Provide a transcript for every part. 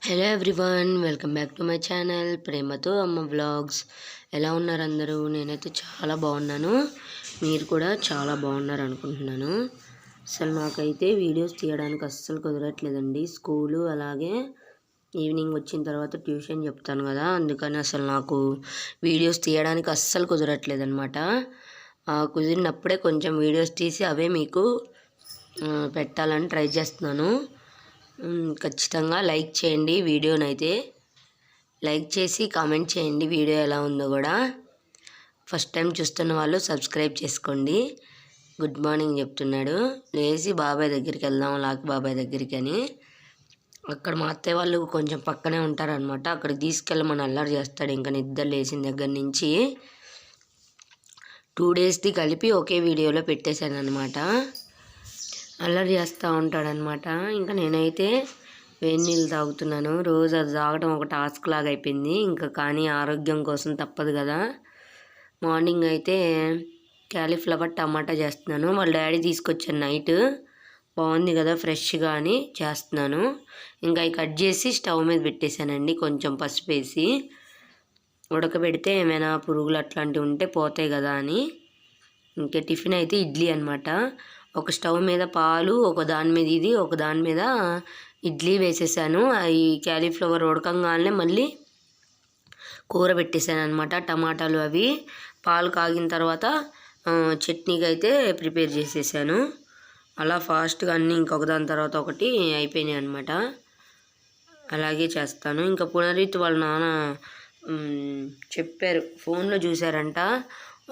Hello everyone, welcome back to my channel ప్రేమతో అమ్మ vlogs. ఎలా ఉన్నారు అందరూ? నేనైతే చాలా బాగున్నాను. మీరు కూడా చాలా బాగున్నారు అనుకుంటున్నాను. అసలు నాకైతే వీడియోస్ తీయడానికి అస్సలు కుదరట్లేదండి. స్కూలు అలాగే ఈవినింగ్ వచ్చిన తర్వాత ట్యూషన్ చెప్తాను కదా, అందుకని అసలు నాకు వీడియోస్ తీయడానికి అస్సలు కుదరట్లేదు అనమాట. కుదిరినప్పుడే కొంచెం వీడియోస్ తీసి అవే మీకు పెట్టాలని ట్రై చేస్తున్నాను. ఖచ్చితంగా లైక్ చేయండి వీడియోనైతే. లైక్ చేసి కామెంట్ చేయండి వీడియో ఎలా ఉందో కూడా. ఫస్ట్ టైం చూస్తున్న వాళ్ళు సబ్స్క్రైబ్ చేసుకోండి. గుడ్ మార్నింగ్ చెప్తున్నాడు. లేచి బాబాయ్ దగ్గరికి వెళ్దాం, లాక్ బాబాయ్ దగ్గరికి అని. అక్కడ మా అత్తయ్య వాళ్ళు కొంచెం పక్కనే ఉంటారనమాట. అక్కడికి తీసుకెళ్ళమని అల్లరి చేస్తాడు. ఇంకా నిద్ర లేచిన దగ్గర నుంచి 2 డేస్ది కలిపి ఒకే వీడియోలో పెట్టేశాను అనమాట. అల్లరి చేస్తూ ఉంటాడనమాట. ఇంకా నేనైతే వేడి నీళ్ళు తాగుతున్నాను. రోజు అది తాగడం ఒక టాస్క్ లాగా అయిపోయింది. ఇంకా కానీ ఆరోగ్యం కోసం తప్పదు కదా. మార్నింగ్ అయితే క్యాలీఫ్లవర్ టమాటా చేస్తున్నాను. వాళ్ళ డాడీ తీసుకొచ్చాను నైట్. బాగుంది కదా ఫ్రెష్గా అని చేస్తున్నాను. ఇంకా అవి కట్ చేసి స్టవ్ మీద పెట్టేశానండి. కొంచెం పసుపు వేసి ఉడకబెడితే ఏమైనా పురుగులు అట్లాంటివి ఉంటే పోతాయి కదా అని. ఇంకా టిఫిన్ అయితే ఇడ్లీ అనమాట. ఒక స్టవ్ మీద పాలు, ఒక దాని మీద ఇది, ఒక దాని మీద ఇడ్లీ వేసేసాను. ఈ క్యాలీఫ్లవర్ ఉడకంగానే మళ్ళీ కూర పెట్టేశాను అనమాట. టమాటాలు అవి పాలు కాగిన తర్వాత చట్నీకి అయితే ప్రిపేర్ చేసేసాను. అలా ఫాస్ట్గా అన్నీ ఇంకొక దాని తర్వాత ఒకటి అయిపోయినాయి అనమాట. అలాగే చేస్తాను. ఇంకా పునరీత్ వాళ్ళ నాన్న చెప్పారు, ఫోన్లో చూసారంట,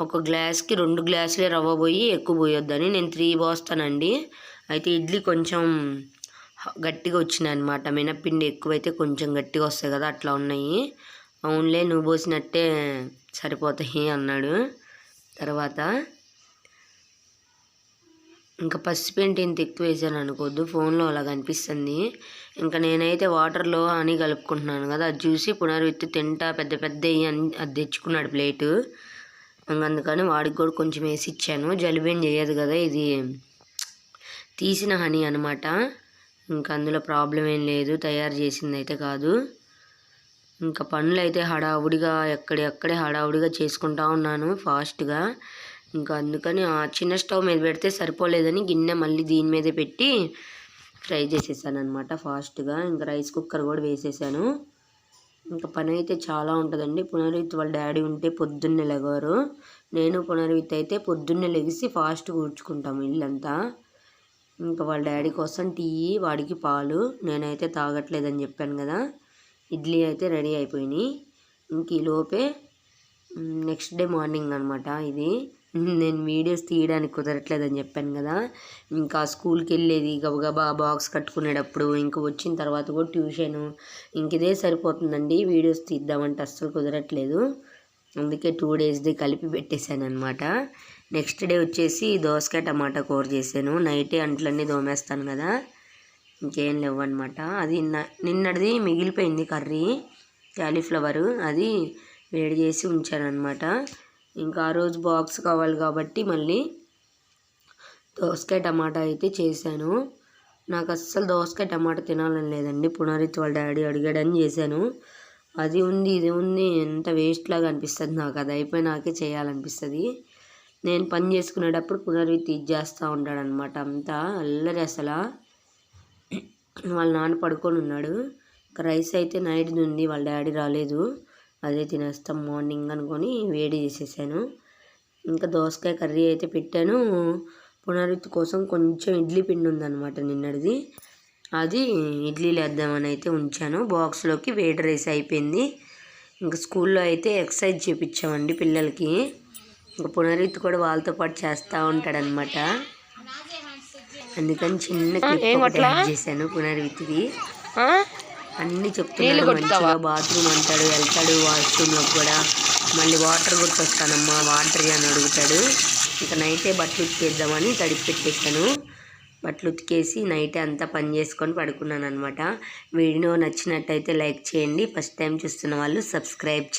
ఒక గ్లాస్కి 2 గ్లాసులే రవ్వ పోయి ఎక్కువ పోయొద్దని. నేను 3 పోస్తానండి. అయితే ఇడ్లీ కొంచెం గట్టిగా వచ్చినాయి అనమాట. మినప్పిండి ఎక్కువైతే కొంచెం గట్టిగా వస్తాయి కదా, అట్లా ఉన్నాయి. అవునులే నువ్వు పోసినట్టే సరిపోతాయి అన్నాడు. తర్వాత ఇంకా పసిపిండి ఇంత ఎక్కువ వేసాను అనుకోవద్దు, ఫోన్లో అలా కనిపిస్తుంది. ఇంకా నేనైతే వాటర్లో అని కలుపుకుంటున్నాను కదా, అది చూసి పునర్విత్తు తింటా పెద్ద పెద్ద అది తెచ్చుకున్నాడు ప్లేటు. అందుకని వాడికి కూడా కొంచెం వేసి ఇచ్చాను. జలుబేం చేయదు కదా, ఇది తీసిన హనీ అనమాట. ఇంకా అందులో ప్రాబ్లం ఏం లేదు, తయారు చేసింది అయితే కాదు. ఇంకా పనులు అయితే హడావుడిగా ఎక్కడే హడావుడిగా చేసుకుంటా ఉన్నాను ఫాస్ట్గా. ఇంకా అందుకని ఆ చిన్న స్టవ్ మీద పెడితే సరిపోలేదని గిన్నె మళ్ళీ దీని మీదే పెట్టి ఫ్రై చేసేసాను అనమాట ఫాస్ట్గా. ఇంకా రైస్ కుక్కర్ కూడా వేసేసాను. ఇంకా పని అయితే చాలా ఉంటుందండి. పునర్విత్ వాళ్ళ డాడీ ఉంటే పొద్దున్నే లెగవారు. నేను పునర్విత్ అయితే పొద్దున్నే లెగిసి ఫాస్ట్గా ఊడ్చుకుంటాము ఇల్లంతా. ఇంకా వాళ్ళ డాడీ కోసం టీ, వాడికి పాలు. నేనైతే తాగట్లేదని చెప్పాను కదా. ఇడ్లీ అయితే రెడీ అయిపోయినాయి. ఇంక ఈ లోపే నెక్స్ట్ డే మార్నింగ్ అనమాట. ఇది నేను వీడియోస్ తీయడానికి కుదరట్లేదని చెప్పాను కదా. ఇంకా స్కూల్కి వెళ్ళేది గబగబా బాక్స్ కట్టుకునేటప్పుడు, ఇంకా వచ్చిన తర్వాత కూడా ట్యూషను, ఇంక ఇదే సరిపోతుందండి. వీడియోస్ తీద్దామంటే అస్సలు కుదరట్లేదు. అందుకే 2 డేస్ది కలిపి పెట్టేశాను అనమాట. నెక్స్ట్ డే వచ్చేసి దోసకాయ టమాటా కూర చేశాను. నైటే అంట్లన్నీ దోమేస్తాను కదా, ఇంకేం లేవు అనమాట. అది నిన్నటిది మిగిలిపోయింది కర్రీ క్యాలీఫ్లవరు, అది వేడి చేసి ఉంచాను అనమాట. ఇంకా ఆ రోజు బాక్స్ కావాలి కాబట్టి మళ్ళీ దోసకాయ టమాటా అయితే చేశాను. నాకు అస్సలు దోసకాయ టమాటా తినాలని లేదండి. పునరిత్ వాళ్ళ డాడీ అడిగాడని చేశాను. అది ఉంది ఇది ఉంది, ఎంత వేస్ట్ లాగా అనిపిస్తుంది నాకు. అది అయిపోయి నాకే చేయాలనిపిస్తుంది. నేను పని చేసుకునేటప్పుడు పునర్విత్ ఇది చేస్తూ ఉంటాడనమాట. అంతా అల్లరి అసలు. వాళ్ళ నాన్న పడుకొని ఉన్నాడు. రైస్ అయితే నైట్ది ఉంది, వాళ్ళ డాడీ రాలేదు, అదే తినేస్తాం మార్నింగ్ అనుకొని వేడి చేసేసాను. ఇంకా దోసకాయ కర్రీ అయితే పెట్టాను. పునరుత్ కోసం కొంచెం ఇడ్లీ పిండి ఉందన్నమాట నిన్నటిది, అది ఇడ్లీలు వేద్దామని అయితే ఉంచాను. బాక్స్లోకి వేడి రైస్ అయిపోయింది. ఇంకా స్కూల్లో అయితే ఎక్సర్సైజ్ చేయించామండి పిల్లలకి. ఇంకా పునరుత్ కూడా వాళ్ళతో పాటు చేస్తూ ఉంటాడనమాట. అందుకని చిన్న క్లిప్ ఒకటి యాడ్ చేశాను పునరుత్ది. అన్నీ చెప్తున్నాడు. మంచిగా బాత్రూమ్ అంటాడు, వెళ్తాడు వాష్రూమ్లోకి కూడా. మళ్ళీ వాటర్ గుర్తొస్తానమ్మా వాటర్ అని అడుగుతాడు. ఇంకా నైటే బట్టలు ఉతికేద్దామని తడిపి పెట్టేశాను. బట్టలు ఉతికేసి నైటే అంతా పని చేసుకొని పడుకున్నాను అనమాట. వీడియో నచ్చినట్టయితే లైక్ చేయండి. ఫస్ట్ టైం చూస్తున్న వాళ్ళు సబ్స్క్రైబ్ చేయండి.